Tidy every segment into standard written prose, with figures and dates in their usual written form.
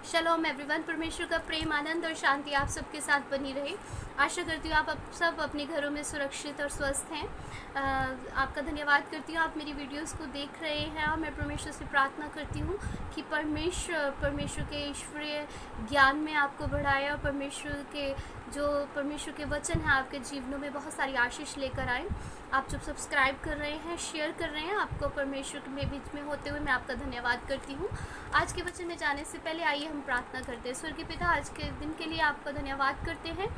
शलोम everyone. परमेश्वर का प्रेम, आनंद और शांति आप सबके साथ बनी रहे। आशा करती हूँ आप सब अपने घरों में सुरक्षित और स्वस्थ हैं। आपका धन्यवाद करती हूँ, आप मेरी वीडियोस को देख रहे हैं और मैं परमेश्वर से प्रार्थना करती हूँ कि परमेश्वर के ईश्वरीय ज्ञान में आपको बढ़ाए और परमेश्वर के वचन हैं आपके जीवनों में बहुत सारी आशीष लेकर आए। आप जब सब्सक्राइब कर रहे हैं, शेयर कर रहे हैं, आपको परमेश्वर में बीच में होते हुए मैं आपका धन्यवाद करती हूँ। आज के वचन में जाने से पहले आइए हम प्रार्थना करते हैं। स्वर्गीय पिता, आज के दिन के लिए आपका धन्यवाद करते हैं।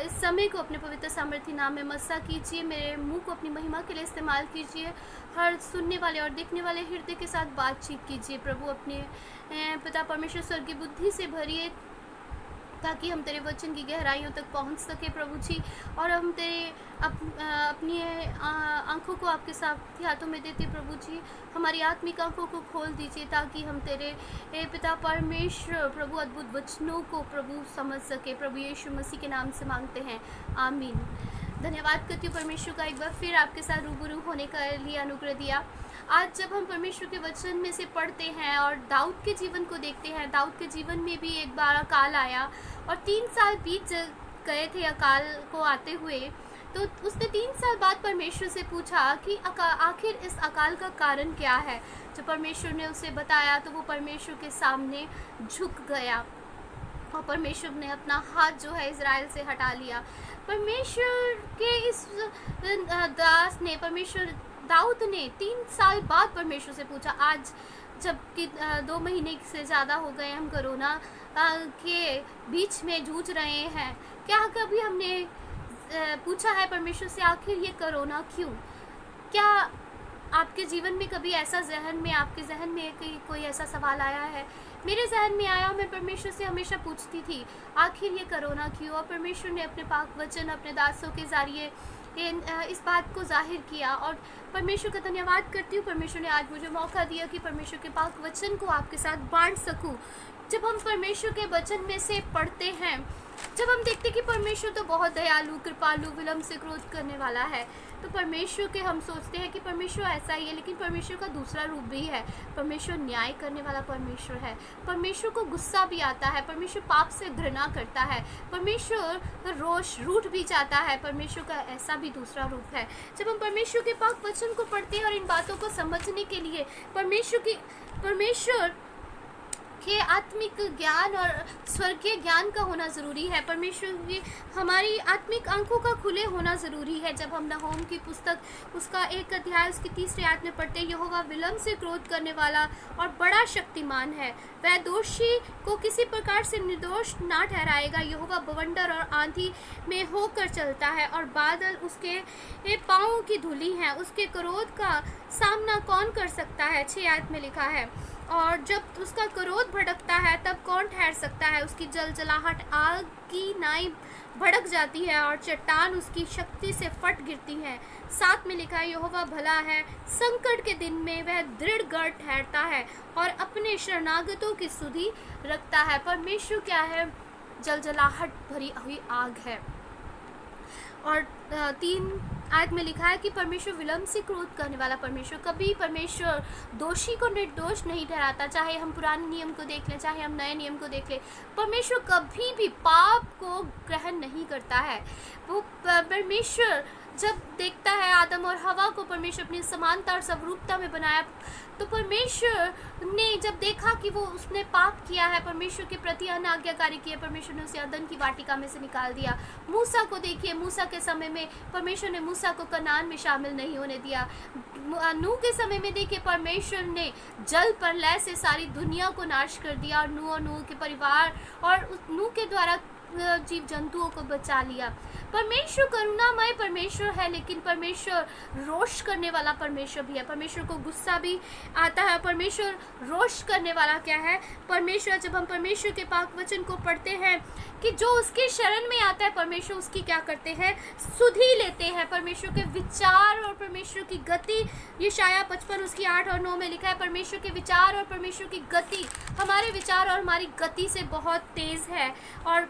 इस समय को अपने पवित्र सामर्थी नाम में मस्सा कीजिए, मेरे मुंह को अपनी महिमा के लिए इस्तेमाल कीजिए। हर सुनने वाले और देखने वाले हृदय के साथ बातचीत कीजिए प्रभु। अपने पिता परमेश्वर स्वर्गीय बुद्धि से भरिए ताकि हम तेरे वचन की गहराइयों तक पहुंच सके प्रभु जी। और हम तेरे अपनी आंखों को आपके साथ हाथों में देते प्रभु जी। हमारी आत्मिक आंखों को खोल दीजिए ताकि हम तेरे पिता परमेश्वर प्रभु अद्भुत वचनों को प्रभु समझ सके। प्रभु यीशु मसीह के नाम से मांगते हैं, आमीन। धन्यवाद करती हूँ परमेश्वर का एक बार फिर आपके साथ रूबरू होने का लिए अनुग्रह दिया। आज जब हम परमेश्वर के वचन में से पढ़ते हैं और दाऊद के जीवन को देखते हैं, दाऊद के जीवन में भी एक बार अकाल आया और 3 साल बीत गए थे अकाल को आते हुए। तो उसने 3 साल बाद परमेश्वर से पूछा कि आखिर इस अकाल का कारण क्या है। जब परमेश्वर ने उसे बताया तो वो परमेश्वर के सामने झुक गया और परमेश्वर ने अपना हाथ जो है इज़राइल से हटा लिया। परमेश्वर के इस दास ने दाऊद ने 3 साल बाद परमेश्वर से पूछा। आज जबकि 2 महीने से ज़्यादा हो गए हम कोरोना के बीच में जूझ रहे हैं, क्या कभी हमने पूछा है परमेश्वर से आखिर ये कोरोना क्यों? क्या आपके जीवन में कभी ऐसा आपके जहन में कोई ऐसा सवाल आया है? मेरे जहन में आया और मैं परमेश्वर से हमेशा पूछती थी आखिर ये कोरोना क्यों। और परमेश्वर ने अपने पाक वचन अपने दासों के ज़रिए इस बात को जाहिर किया और परमेश्वर का धन्यवाद करती हूँ। परमेश्वर ने आज मुझे मौका दिया कि परमेश्वर के पाक वचन को आपके साथ बांट सकूँ। जब हम परमेश्वर के वचन में से पढ़ते हैं, जब हम देखते कि परमेश्वर तो बहुत दयालु, कृपालु, विलम्ब से क्रोध करने वाला है, तो परमेश्वर के हम सोचते हैं कि परमेश्वर ऐसा ही है, लेकिन परमेश्वर का दूसरा रूप भी है। परमेश्वर न्याय करने वाला परमेश्वर है। परमेश्वर को गुस्सा भी आता है, परमेश्वर पाप से घृणा करता है, परमेश्वर रोष रूठ भी जाता है। परमेश्वर का ऐसा भी दूसरा रूप है। जब हम परमेश्वर के पाक वचन को पढ़ते हैं और इन बातों को समझने के लिए परमेश्वर के आत्मिक ज्ञान और स्वर्गीय ज्ञान का होना ज़रूरी है। परमेश्वर की हमारी आत्मिक आंखों का खुले होना ज़रूरी है। जब हम नहूम की पुस्तक उसका 1 अध्याय उसकी 3रे आयत में पढ़ते हैं, यहोवा विलम्ब से क्रोध करने वाला और बड़ा शक्तिमान है, वह दोषी को किसी प्रकार से निर्दोष ना ठहराएगा। यहोवा बवंडर और आंधी में होकर चलता है और बादल उसके पाँवों की धूली हैं। उसके क्रोध का सामना कौन कर सकता है? 6 आयत में लिखा है। और जब उसका क्रोध भड़कता है तब कौन ठहर सकता है? उसकी जलजलाहट आग की नाई भड़क जाती है और चट्टान उसकी शक्ति से फट गिरती है। 7 में लिखा है, यहोवा भला है, संकट के दिन में वह दृढ़ गढ़ ठहरता है और अपने शरणागतों की सुधि रखता है। परमेश्वर क्या है? जलजलाहट भरी हुई आग है। और 3 आयत में लिखा है कि परमेश्वर विलम्ब से क्रोध करने वाला परमेश्वर। कभी परमेश्वर दोषी को निर्दोष नहीं ठहराता। चाहे हम पुराने नियम को देख लें, चाहे हम नए नियम को देख लें, परमेश्वर कभी भी पाप को ग्रहण नहीं करता है। वो परमेश्वर जब देखता है आदम और हवा को परमेश्वर अपनी समानता और स्वरूपता में बनाया, तो परमेश्वर ने जब देखा कि वो उसने पाप किया है, परमेश्वर के प्रति अनाज्ञाकारी किया, परमेश्वर ने उसे अदन की वाटिका में से निकाल दिया। मूसा को देखिए, मूसा के समय में परमेश्वर ने मूसा को कनान में शामिल नहीं होने दिया। नूह के समय में देखिए, परमेश्वर ने जल प्रलय से सारी दुनिया को नाश कर दिया और नूह के परिवार और नूह के द्वारा जीव जंतुओं को बचा लिया। परमेश्वर करुणामय परमेश्वर है, लेकिन परमेश्वर रोष करने वाला परमेश्वर भी है। परमेश्वर को गुस्सा भी आता है। परमेश्वर रोष करने वाला क्या है? परमेश्वर, जब हम परमेश्वर के पाक वचन को पढ़ते हैं कि जो उसके शरण में आता है, परमेश्वर उसकी क्या करते हैं? सुधि लेते हैं। परमेश्वर के विचार और परमेश्वर की गति, यशायाह 55 उसकी 8 और 9 में लिखा है, परमेश्वर के विचार और परमेश्वर की गति हमारे विचार और हमारी गति से बहुत तेज है। और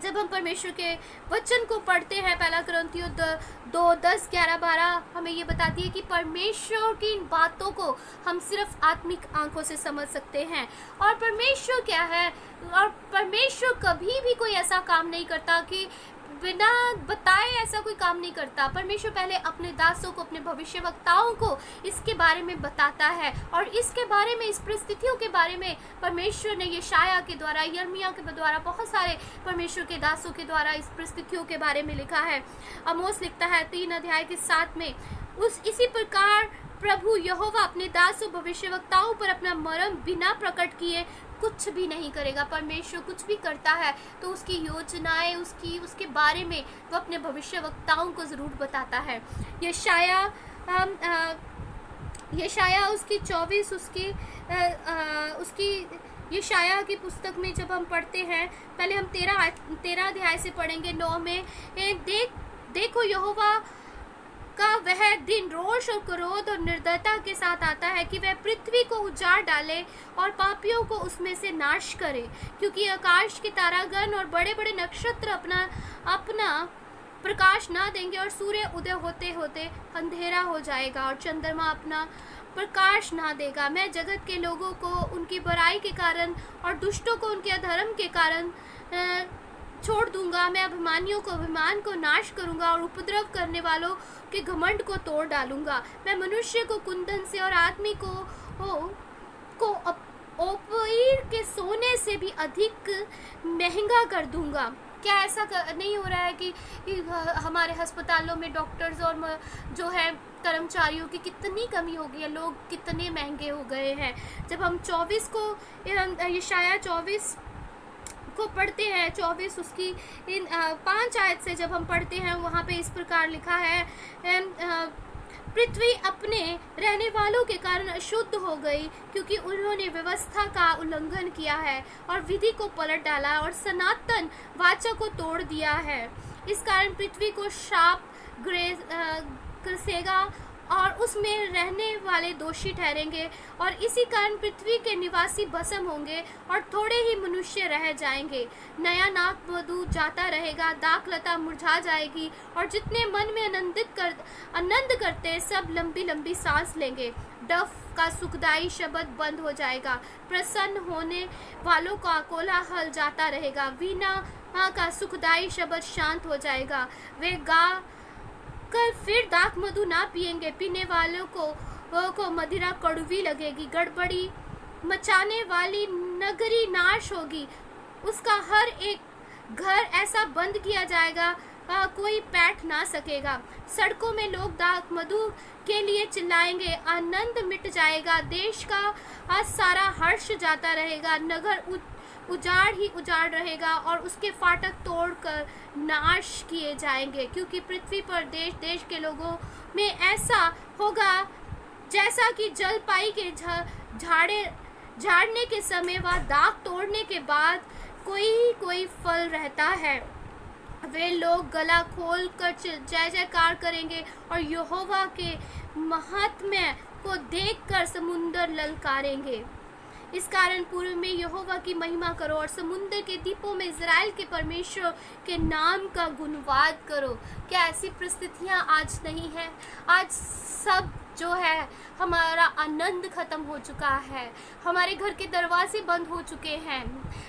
जब हम परमेश्वर के वचन को पढ़ते हैं, पहला कुरिन्थियों 2:10-11-12 हमें ये बताती है कि परमेश्वर की इन बातों को हम सिर्फ आत्मिक आंखों से समझ सकते हैं। और परमेश्वर क्या है, और परमेश्वर कभी भी कोई ऐसा काम नहीं करता कि बिना बताए ऐसा कोई काम नहीं करता। परमेश्वर पहले अपने दासों को, अपने भविष्यवक्ताओं को इसके बारे में बताता है, और इसके बारे में, इस परिस्थितियों के बारे में परमेश्वर ने यशाया के द्वारा, यिर्मयाह के द्वारा, बहुत सारे परमेश्वर के दासों के द्वारा इस परिस्थितियों के बारे में लिखा है। आमोस लिखता है 3:7 में, इसी प्रकार प्रभु यहोवा अपने दासों भविष्यवक्ताओं पर अपना मर्म बिना प्रकट किए कुछ भी नहीं करेगा। परमेश्वर कुछ भी करता है तो उसकी योजनाएं, उसके बारे में वो अपने भविष्यवक्ताओं को ज़रूर बताता है। यशाया उसकी 24 उसकी यशाया की पुस्तक में जब हम पढ़ते हैं, पहले हम 13 अध्याय से पढ़ेंगे 9 में, देखो यहोवा का वह दिन रोष और क्रोध और निर्दयता के साथ आता है कि वह पृथ्वी को उजाड़ डाले और पापियों को उसमें से नाश करे, क्योंकि आकाश के तारागण और बड़े बड़े नक्षत्र अपना प्रकाश ना देंगे, और सूर्य उदय होते होते अंधेरा हो जाएगा और चंद्रमा अपना प्रकाश ना देगा। मैं जगत के लोगों को उनकी बुराई के कारण और दुष्टों को उनके अधर्म के कारण छोड़ दूंगा। मैं अभिमानियों को अभिमान को नाश करूंगा और उपद्रव करने वालों के घमंड को तोड़ डालूंगा। मैं मनुष्य को कुंदन से और आदमी को ओपीर के सोने से भी अधिक महंगा कर दूंगा। क्या ऐसा नहीं हो रहा है कि हमारे अस्पतालों में डॉक्टर्स और जो है कर्मचारियों की कितनी कमी हो गई है, लोग कितने महंगे हो गए हैं। जब हम 24 को, यशाया 24 को पढ़ते हैं, 24 उसकी इन 5 आयत से जब हम पढ़ते हैं, वहाँ पे इस प्रकार लिखा है, पृथ्वी अपने रहने वालों के कारण अशुद्ध हो गई, क्योंकि उन्होंने व्यवस्था का उल्लंघन किया है और विधि को पलट डाला और सनातन वाचा को तोड़ दिया है। इस कारण पृथ्वी को श्राप ग्रसेगा और उसमें रहने वाले दोषी ठहरेंगे, और इसी कारण पृथ्वी के निवासी भस्म होंगे और थोड़े ही मनुष्य रह जाएंगे। नया नाक मधु जाता रहेगा, दाखलता मुरझा जाएगी, और जितने मन में आनंद करते सब लंबी लंबी सांस लेंगे। डफ का सुखदाई शब्द बंद हो जाएगा, प्रसन्न होने वालों का कोलाहल जाता रहेगा। वीणा का सुखदाई शब्द शांत हो जाएगा, वे गा कर फिर दाख मधु ना पिएंगे। पीने वालों को मदिरा कड़वी लगेगी। गड़बड़ी मचाने वाली नगरी नाश होगी, उसका हर एक घर ऐसा बंद किया जाएगा कोई बैठ ना सकेगा। सड़कों में लोग दाख मधु के लिए चिल्लाएंगे, आनंद मिट जाएगा, देश का सारा हर्ष जाता रहेगा। नगर उजाड़ ही उजाड़ रहेगा और उसके फाटक तोड़कर नाश किए जाएंगे, क्योंकि पृथ्वी पर देश देश के लोगों में ऐसा होगा जैसा कि जलपाई के झाड़ने के समय व दाख तोड़ने के बाद कोई फल रहता है। वे लोग गला खोल कर जय जयकार करेंगे और यहोवा के महात्म्य को देखकर समुंदर ललकारेंगे। इस कारण पूर्व में यहोवा की महिमा करो और समुद्र के द्वीपों में इज़राइल के परमेश्वर के नाम का गुणवाद करो। क्या ऐसी परिस्थितियां आज नहीं है? आज सब जो है हमारा आनंद खत्म हो चुका है, हमारे घर के दरवाजे बंद हो चुके हैं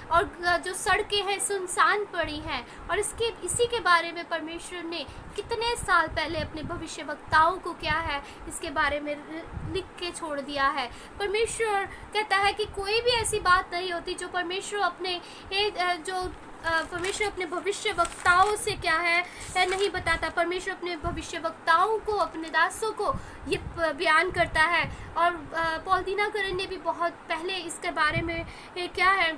और जो सड़कें हैं सुनसान पड़ी हैं। और इसी के बारे में परमेश्वर ने कितने साल पहले अपने भविष्यवक्ताओं को क्या है इसके बारे में लिख के छोड़ दिया है। परमेश्वर कहता है कि कोई भी ऐसी बात नहीं होती जो परमेश्वर अपने भविष्यवक्ताओं से क्या है नहीं बताता। परमेश्वर अपने भविष्यवक्ताओं को, अपने दासों को ये बयान करता है। और पॉल दीनाकरण ने भी बहुत पहले इसके बारे में क्या है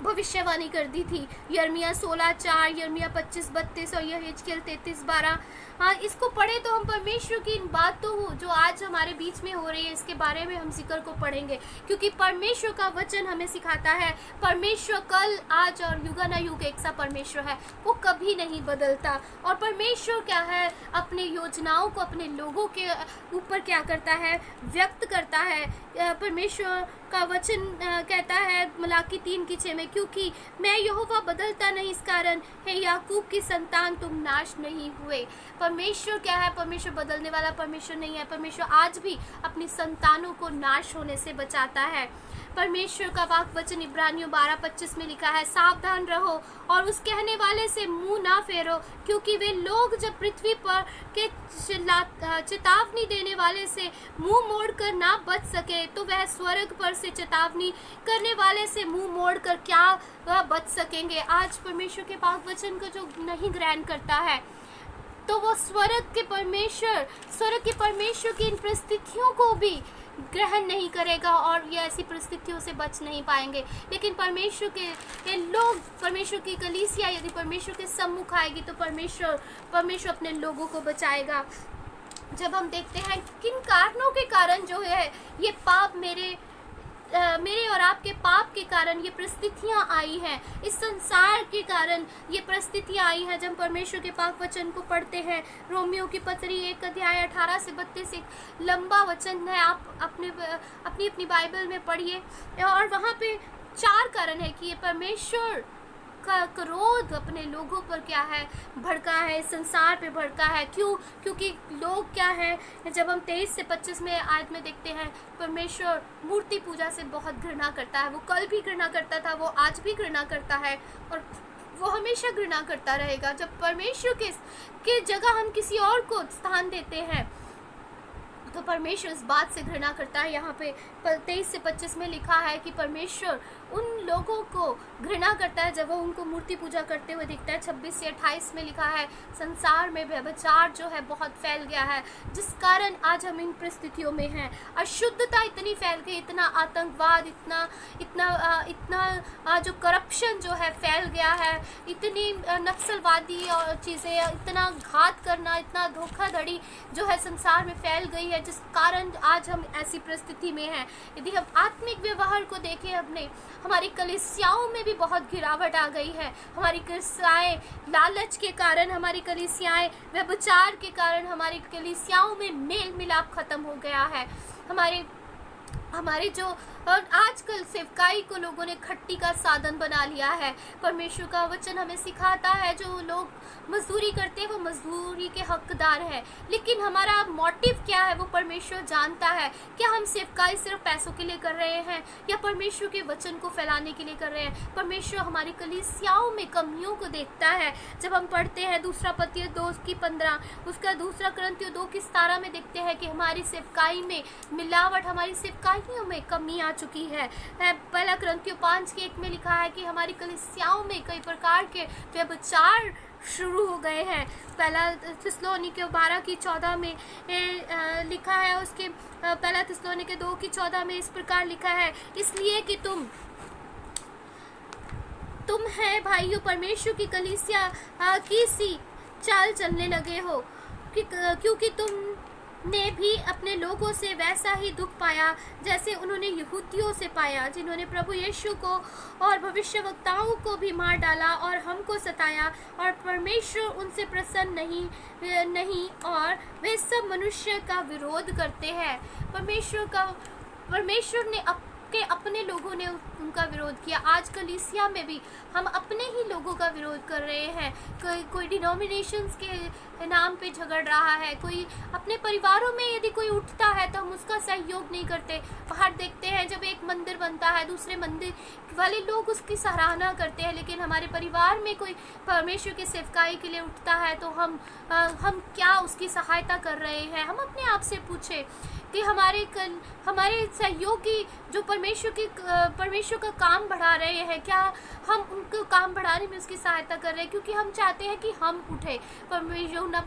भविष्यवाणी कर दी थी। यिर्मयाह 16:4, यिर्मयाह 25:32 और यहेजकेल 33:12। हाँ, इसको पढ़े तो हम परमेश्वर की इन बातों जो आज हमारे बीच में हो रही है इसके बारे में हम जिक्र को पढ़ेंगे, क्योंकि परमेश्वर का वचन हमें सिखाता है परमेश्वर कल, आज और युगानुयुग एक सा परमेश्वर है, वो कभी नहीं बदलता। और परमेश्वर क्या है अपने योजनाओं को अपने लोगों के ऊपर क्या करता है व्यक्त करता है। परमेश्वर का वचन कहता है मलाकी 3:6 में, क्योंकि मैं यहोवा बदलता नहीं, इस कारण हे याकूब की संतान तुम नाश नहीं हुए। परमेश्वर क्या है? परमेश्वर बदलने वाला परमेश्वर नहीं है। परमेश्वर आज भी अपनी संतानों को नाश होने से बचाता है। परमेश्वर का वाक वचन इब्रानियों 12:25 में लिखा है, सावधान रहो और उस कहने वाले से मुंह ना फेरो, क्योंकि वे लोग जब पृथ्वी पर के चेतावनी देने वाले से मुंह मोड़कर ना बच सके, तो वह स्वर्ग पर से चेतावनी करने वाले से मुंह मोड़कर क्या वह बच सकेंगे। आज परमेश्वर के पाक वचन को जो नहीं ग्रहण करता है, तो वो स्वर्ग के परमेश्वर की इन परिस्थितियों को भी ग्रहण नहीं करेगा और ये ऐसी परिस्थितियों से बच नहीं पाएंगे। लेकिन परमेश्वर के लोग, परमेश्वर की कलीसिया यदि परमेश्वर के सम्मुख आएगी तो परमेश्वर अपने लोगों को बचाएगा। जब हम देखते हैं किन कारणों के कारण जो है ये पाप मेरे और आपके पाप के कारण ये परिस्थितियां आई हैं, इस संसार के कारण ये परिस्थितियां आई हैं। जब परमेश्वर के पाक वचन को पढ़ते हैं, रोमियो की पत्री 1:18 से 32, एक लंबा वचन है, आप अपनी बाइबल में पढ़िए और वहाँ पे 4 कारण है कि ये परमेश्वर का क्रोध अपने लोगों पर क्या है भड़का है, संसार पे भड़का है। क्योंकि लोग क्या है, जब हम 23 से 25 में आयत में देखते हैं, परमेश्वर मूर्ति पूजा से बहुत घृणा करता है। वो कल भी घृणा करता था, वो आज भी घृणा करता है और वो हमेशा घृणा करता रहेगा। जब परमेश्वर के जगह हम किसी और को स्थान देते हैं तो परमेश्वर इस बात से घृणा करता है। यहाँ पे 23 से 25 में लिखा है कि परमेश्वर उन लोगों को घृणा करता है जब वो उनको मूर्ति पूजा करते हुए दिखता है। 26 से 28 में लिखा है, संसार में व्यभिचार जो है बहुत फैल गया है, जिस कारण आज हम इन परिस्थितियों में हैं। अशुद्धता इतनी फैल गई, इतना आतंकवाद, इतना जो करप्शन जो है फैल गया है, इतनी नक्सलवादी और चीज़ें, इतना घात करना, इतना धोखाधड़ी जो है संसार में फैल गई है, जिस कारण आज हम ऐसी परिस्थिति में हैं। यदि हम आत्मिक व्यवहार को देखें, हमारी कलीसियाओं में भी बहुत गिरावट आ गई है। हमारी कलीसियाएं लालच के कारण, हमारी कलीसियाएं व्यभिचार के कारण, हमारी कलीसियाओं में मेल मिलाप खत्म हो गया है। हमारे जो और आजकल सेवकाई को लोगों ने खट्टी का साधन बना लिया है। परमेश्वर का वचन हमें सिखाता है जो लोग मजदूरी करते हैं वो मजदूरी के हकदार हैं, लेकिन हमारा मोटिव क्या है वो परमेश्वर जानता है। क्या हम सेवकाई सिर्फ पैसों के लिए कर रहे हैं या परमेश्वर के वचन को फैलाने के लिए कर रहे हैं? परमेश्वर हमारी कलीसियाओं में कमियों को देखता है। जब हम पढ़ते हैं 2 पत्रियाँ 2:15, उसका 2 कुरिन्थियों 2:17 में देखते हैं कि हमारी सेवकाई में मिलावट, हमारी सेवकाइयों में कमी आ चुकी है। 1 कुरिन्थियों 5:1 में लिखा है कि हमारी कलीसियाओं में कई प्रकार के व्यभिचार शुरू हो गए हैं। 1 थिस्सलुनीके 12:14 में लिखा है, उसके 1 थिस्सलुनीके 2:14 में इस प्रकार लिखा है, इसलिए कि तुम है भाइयों परमेश्वर की कलीसिया की सी चाल चलने लगे हो, क्योंकि तुमने भी अपने लोगों से वैसा ही दुख पाया जैसे उन्होंने यहूदियों से पाया, जिन्होंने प्रभु यीशु को और भविष्यवक्ताओं को भी मार डाला और हमको सताया, और परमेश्वर उनसे प्रसन्न नहीं और वे सब मनुष्य का विरोध करते हैं। परमेश्वर ने अपने लोगों ने उनका विरोध किया। आज कलीसिया में भी हम अपने ही लोगों का विरोध कर रहे हैं। कोई डिनोमिनेशंस के नाम पे झगड़ रहा है, कोई अपने परिवारों में यदि कोई उठता है तो हम उसका सहयोग नहीं करते। बाहर देखते हैं जब एक मंदिर बनता है, दूसरे मंदिर वाले लोग उसकी सराहना करते हैं, लेकिन हमारे परिवार में कोई परमेश्वर की सेवकाई के लिए उठता है तो हम क्या उसकी सहायता कर रहे हैं? हम अपने आप से पूछें कि हमारे सहयोगी जो परमेश्वर का काम बढ़ा रहे हैं, क्या हम उनको काम बढ़ाने में उसकी सहायता कर रहे हैं? क्योंकि हम चाहते हैं कि हम उठे। यूहन्ना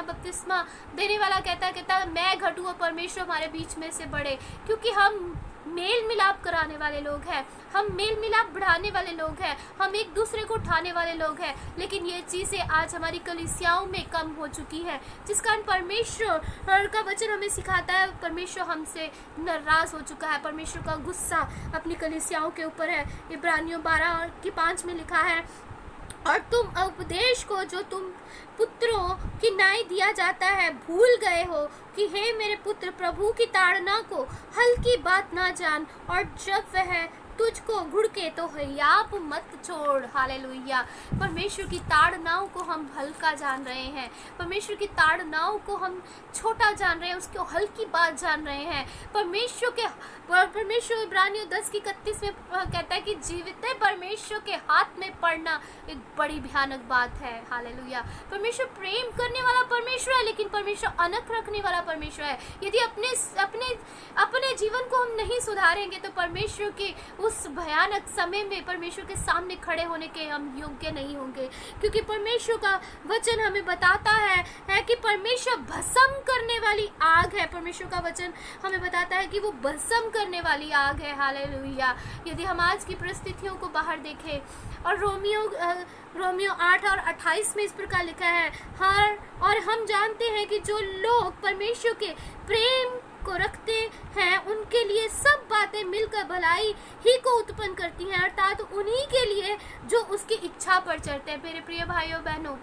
बपतिस्मा देने वाला कहता है मैं घटूं और परमेश्वर हमारे बीच में से बढ़े, क्योंकि हम मेल मिलाप कराने वाले लोग हैं, हम मेल मिलाप बढ़ाने वाले लोग हैं, हम एक दूसरे को उठाने वाले लोग हैं। लेकिन ये चीज़ें आज हमारी कलीसियाओं में कम हो चुकी है, जिस कारण परमेश्वर का वचन हमें सिखाता है परमेश्वर हमसे नाराज़ हो चुका है। परमेश्वर का गुस्सा अपनी कलीसियाओं के ऊपर है। इब्रानियों 12:5 में लिखा है, और तुम उपदेश को जो तुम पुत्रों की न्याय दिया जाता है भूल गए हो कि हे मेरे पुत्र, प्रभु की ताड़ना को हल्की बात ना जान, और जब वह तुझको घुड़के तो हयाप मत छोड़। हालेलुया। परमेश्वर की ताड़नाओं को हम हल्का जान रहे हैं, परमेश्वर की ताड़नाओं को हम छोटा जान रहे हैं, उसको हल्की बात जान रहे हैं। परमेश्वर इब्रानियों 10:31 में कहता है कि जीवित परमेश्वर के हाथ में पड़ना एक बड़ी भयानक बात है। हालेलुया। परमेश्वर प्रेम करने वाला परमेश्वर है, लेकिन परमेश्वर अनख रखने वाला परमेश्वर है। यदि अपने जीवन को हम नहीं सुधारेंगे तो परमेश्वर के उस भयानक समय में परमेश्वर के सामने खड़े होने के हम योग्य नहीं होंगे, क्योंकि परमेश्वर का वचन हमें बताता है कि परमेश्वर भस्म करने वाली आग है। परमेश्वर का वचन हमें बताता है कि वो भस्म करने वाली आग है। हालेलुया। यदि हम आज की परिस्थितियों को बाहर देखें, और रोमियो 8:28 में इस प्रकार लिखा है, और हम जानते हैं कि जो लोग परमेश्वर के प्रेम को रखते हैं उनके लिए सब बातें मिलकर भलाई ही को उत्पन्न करती हैं, अर्थात उन्हीं के लिए जो उसकी इच्छा पर चलते हैं। मेरे प्रिय भाइयों बहनों,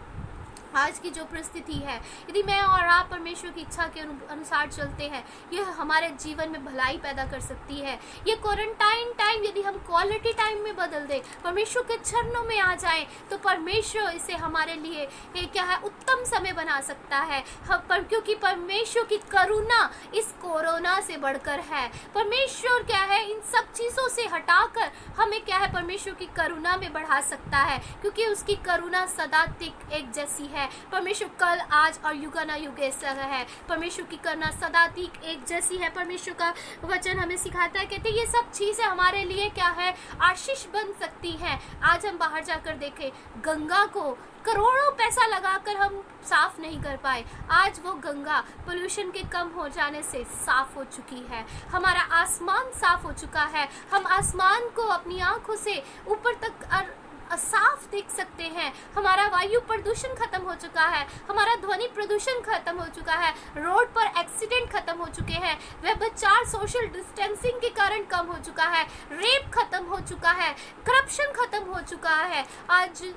आज की जो परिस्थिति है, यदि मैं और आप परमेश्वर की इच्छा के अनुसार चलते हैं, यह हमारे जीवन में भलाई पैदा कर सकती है। ये क्वारंटाइन टाइम यदि हम क्वालिटी टाइम में बदल दें, परमेश्वर के चरणों में आ जाएं, तो परमेश्वर इसे हमारे लिए क्या है, उत्तम समय बना सकता है। क्योंकि परमेश्वर की करुणा इस कोरोना से बढ़कर है। परमेश्वर क्या है, इन सब चीज़ों से हटाकर हमें क्या है, परमेश्वर की करुणा में बढ़ा सकता है, क्योंकि उसकी करुणा सदा एक जैसी है। परमेश्वर कल, आज और युगानुयुग ऐसा है। परमेश्वर की करुणा सदा एक जैसी है। परमेश्वर का वचन हमें सिखाता है, कहते हैं ये सब चीजें हमारे लिए क्या है, आशीष बन सकती हैं। आज हम बाहर जाकर देखें, गंगा को करोड़ों पैसा लगाकर हम साफ नहीं कर पाए, आज वो गंगा पोल्यूशन के कम हो जाने से साफ हो चुकी है। हमारा आसमान साफ हो चुका है, हम आसमान को अपनी आंखों से ऊपर तक साफ देख सकते हैं। हमारा वायु प्रदूषण खत्म हो चुका है, हमारा ध्वनि प्रदूषण खत्म हो चुका है, रोड पर एक्सीडेंट खत्म हो चुके हैं, व्यभिचार सोशल डिस्टेंसिंग के कारण कम हो चुका है, रेप खत्म हो चुका है, करप्शन खत्म हो चुका है। आज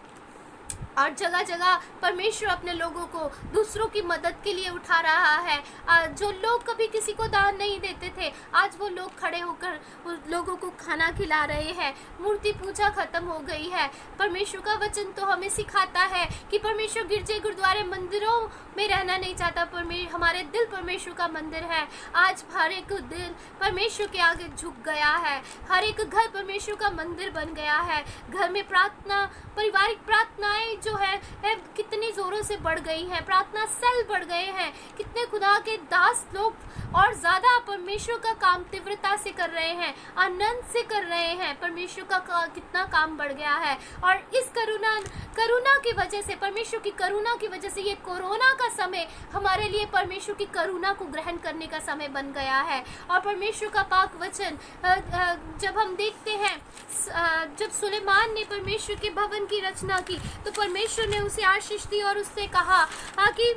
और जगह जगह परमेश्वर अपने लोगों को दूसरों की मदद के लिए उठा रहा है। जो लोग कभी किसी को दान नहीं देते थे, आज वो लोग खड़े होकर लोगों को खाना खिला रहे हैं। मूर्ति पूजा खत्म हो गई है। परमेश्वर का वचन तो हमें सिखाता है कि परमेश्वर गिरजे गुरुद्वारे मंदिरों में रहना नहीं चाहता। हमारे दिल परमेश्वर का मंदिर है। आज हर एक दिल परमेश्वर के आगे झुक गया है, हर एक घर परमेश्वर का मंदिर बन गया है। घर में प्रार्थना, पारिवारिक प्रार्थनाएं जो है कितनी जोरों से बढ़ गई है, प्रार्थना सेल बढ़ गए हैं, कितने खुदा के दास लोग और ज्यादा परमेश्वर का काम तीव्रता से कर रहे हैं, आनंद से कर रहे हैं। परमेश्वर का कितना काम बढ़ गया है। और इस करुणा की वजह से, परमेश्वर की करुणा की वजह से ये कोरोना का समय हमारे लिए परमेश्वर की करुणा को ग्रहण करने का समय बन गया है। और परमेश्वर का पाक वचन जब हम देखते हैं, जब सुलेमान ने परमेश्वर के भवन की रचना की तो परमेश्वर ने उसे आशीष दी और उससे कहा कि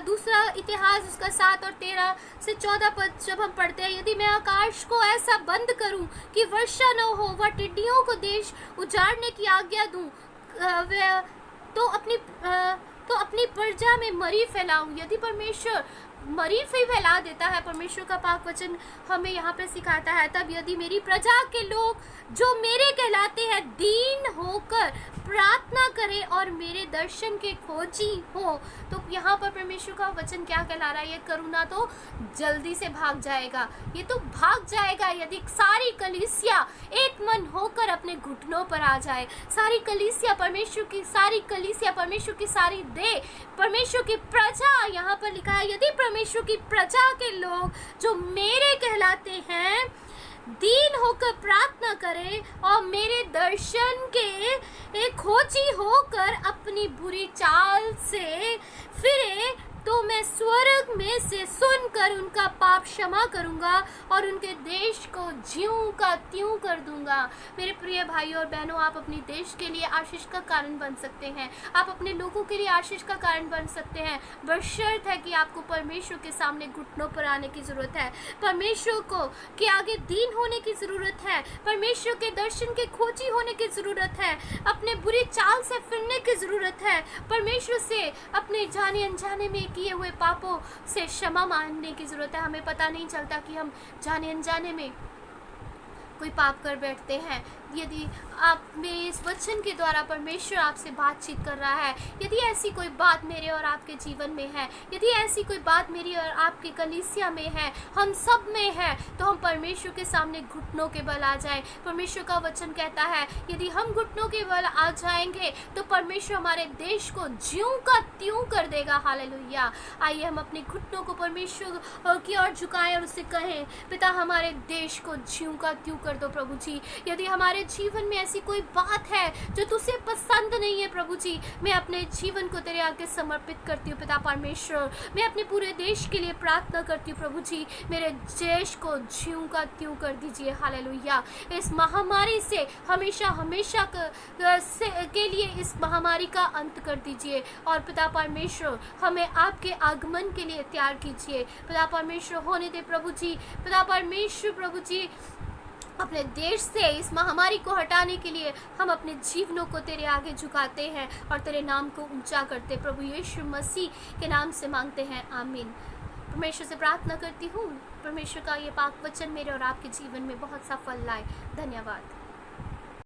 दूसरा इतिहास उसका 7 और 13 से 14 पद जब हम पढ़ते हैं, यदि मैं आकाश को ऐसा बंद करूं कि वर्षा न हो व टिड्डियों को देश उजाड़ने की आज्ञा दूं, तो अपनी प्रजा में मरी फैलाऊं। यदि परमेश्वर मरी फैला देता है, परमेश्वर का पाक वचन हमें यहाँ पे सिखाता है, तब यदि मेरी प्रजा के लोग जो मेरे कहलाते हैं दीन होकर प्रार्थना करें और मेरे दर्शन के खोजी हो, तो यहाँ पर परमेश्वर का वचन क्या कहला रहा है, ये करुणा तो जल्दी से भाग जाएगा। ये तो भाग जाएगा यदि सारी कलीसिया एक मन होकर अपने घुटनों पर आ जाए। सारी कलीसिया परमेश्वर की, सारी कलीसिया परमेश्वर की, सारी दे परमेश्वर की प्रजा, यहाँ पर लिखा है यदि परमेश्वर की प्रजा के लोग जो मेरे कहलाते हैं दीन होकर प्रार्थना करें और मेरे दर्शन के खोजी होकर अपनी बुरी चाल से फिरे, तो मैं स्वर्ग में से सुनकर उनका पाप क्षमा करूंगा और उनके देश को ज्यों का त्यों कर दूंगा। मेरे प्रिय भाइयों और बहनों, आप अपने देश के लिए आशीष का कारण बन सकते हैं, आप अपने लोगों के लिए आशीष का कारण बन सकते हैं, बशर्त है कि आपको परमेश्वर के सामने घुटनों पर आने की जरूरत है, परमेश्वर को के आगे दीन होने की जरूरत है, परमेश्वर के दर्शन के खोजी होने की जरूरत है, अपने बुरी चाल से फिरने की जरूरत है, परमेश्वर से अपने जाने अनजाने में किए हुए पापों से क्षमा मांगने की जरूरत है। हमें पता नहीं चलता कि हम जाने अनजाने में कोई पाप कर बैठते हैं। यदि आप मेरे इस वचन के द्वारा परमेश्वर आपसे बातचीत कर रहा है, यदि ऐसी कोई बात मेरे और आपके जीवन में है, यदि ऐसी कोई बात मेरी और आपकी कलीसिया में है, हम सब में है, तो हम परमेश्वर के सामने घुटनों के बल आ जाएं। परमेश्वर का वचन कहता है यदि हम घुटनों के बल आ जाएंगे तो परमेश्वर हमारे देश को ज्यों का त्यों कर देगा। हालेलुया। आइए हम अपने घुटनों को परमेश्वर की ओर झुकाएं और उससे कहें, पिता हमारे देश को ज्यों का त्यों कर दो प्रभु जी। यदि हमारे जीवन में ऐसी कोई बात है जो तुझे पसंद नहीं है प्रभु जी, मैं अपने जीवन को तेरे आगे समर्पित करती हूँ पिता परमेश्वर। मैं अपने पूरे देश के लिए प्रार्थना करती हूँ प्रभु जी, मेरे देश को ज्यों का त्यों कर दीजिए। हालेलुया। इस महामारी से हमेशा हमेशा के लिए इस महामारी का अंत कर दीजिए और पिता परमेश्वर हमें आपके आगमन के लिए तैयार कीजिए। पिता परमेश्वर होने दे प्रभु जी। पिता परमेश्वर प्रभु जी, अपने देश से इस महामारी को हटाने के लिए हम अपने जीवनों को तेरे आगे झुकाते हैं और तेरे नाम को ऊंचा करते प्रभु यीशु मसीह के नाम से मांगते हैं, आमीन। परमेश्वर से प्रार्थना करती हूँ परमेश्वर का ये पाक वचन मेरे और आपके जीवन में बहुत सा फल लाए। धन्यवाद।